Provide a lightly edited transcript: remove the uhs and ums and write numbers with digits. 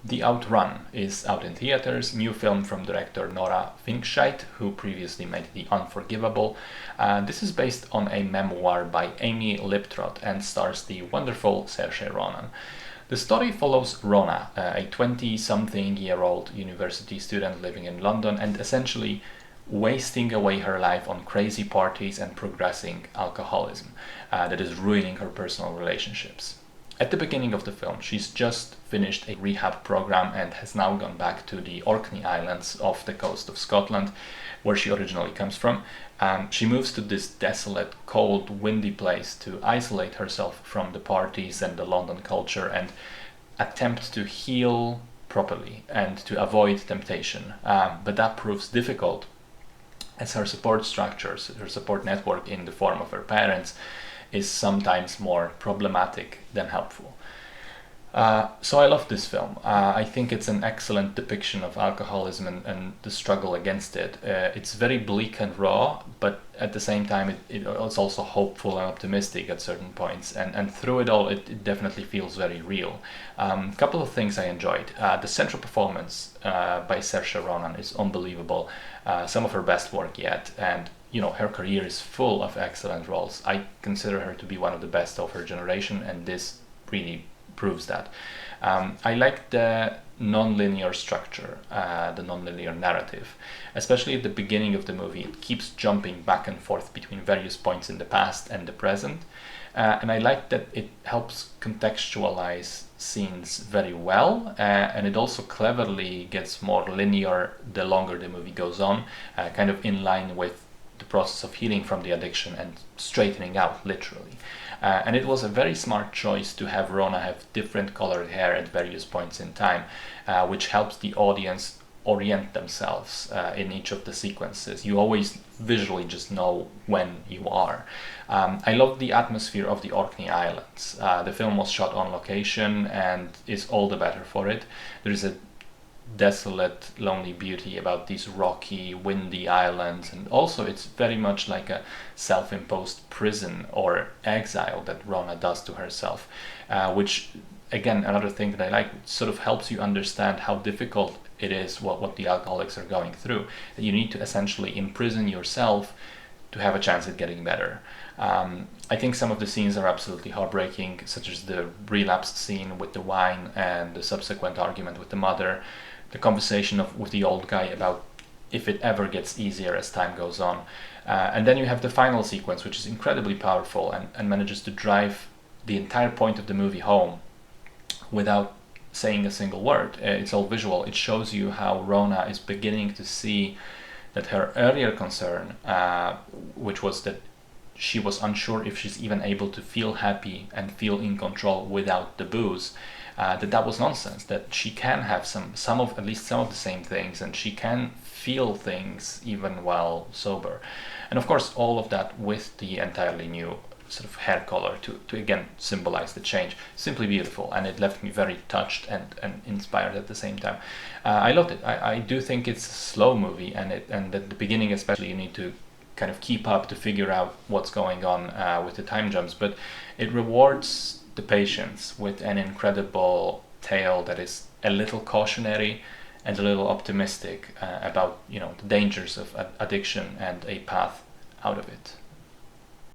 The Outrun is out in theaters, new film from director Nora Finkscheit, who previously made The Unforgivable. This is based on a memoir by Amy Liptrot and stars the wonderful Saoirse Ronan. The story follows Rona, a 20-something-year-old university student living in London and essentially wasting away her life on crazy parties and progressing alcoholism that is ruining her personal relationships. At the beginning of the film, she's just finished a rehab program and has now gone back to the Orkney Islands off the coast of Scotland, where she originally comes from. She moves to this desolate, cold, windy place to isolate herself from the parties and the London culture and attempt to heal properly and to avoid temptation. But that proves difficult as her support structures, her support network in the form of her parents, is sometimes more problematic than helpful. So I love this film. I think it's an excellent depiction of alcoholism and the struggle against it. It's very bleak and raw, but at the same time it's also hopeful and optimistic at certain points. And through it all, it definitely feels very real. A couple of things I enjoyed. The central performance by Saoirse Ronan is unbelievable. Some of her best work yet. And her career is full of excellent roles. I consider her to be one of the best of her generation, and this really proves that. I like the non-linear structure, the non-linear narrative. Especially at the beginning of the movie, it keeps jumping back and forth between various points in the past and the present. And I like that it helps contextualize scenes very well, and it also cleverly gets more linear the longer the movie goes on, kind of in line with the process of healing from the addiction and straightening out, literally. And it was a very smart choice to have Rona have different colored hair at various points in time, which helps the audience orient themselves in each of the sequences. You always visually just know when you are. I love the atmosphere of the Orkney Islands. The film was shot on location and is all the better for it. There is a desolate, lonely beauty about these rocky, windy islands, and also it's very much like a self-imposed prison or exile that Rona does to herself, which, again, another thing that I like, sort of helps you understand how difficult it is what the alcoholics are going through. That you need to essentially imprison yourself to have a chance at getting better. I think some of the scenes are absolutely heartbreaking, such as the relapsed scene with the wine and the subsequent argument with the mother, the conversation with the old guy about if it ever gets easier as time goes on. And then you have the final sequence, which is incredibly powerful and manages to drive the entire point of the movie home without saying a single word. It's all visual. It shows you how Rona is beginning to see that her earlier concern, which was that she was unsure if she's even able to feel happy and feel in control without the booze, that was nonsense, that she can have at least some of the same things, and she can feel things even while sober. And of course, all of that with the entirely new sort of hair color to again symbolize the change. Simply beautiful, and it left me very touched and inspired at the same time. I loved it. I do think it's a slow movie, and at the beginning especially you need to kind of keep up to figure out what's going on with the time jumps, but it rewards the patience with an incredible tale that is a little cautionary and a little optimistic about the dangers of addiction and a path out of it.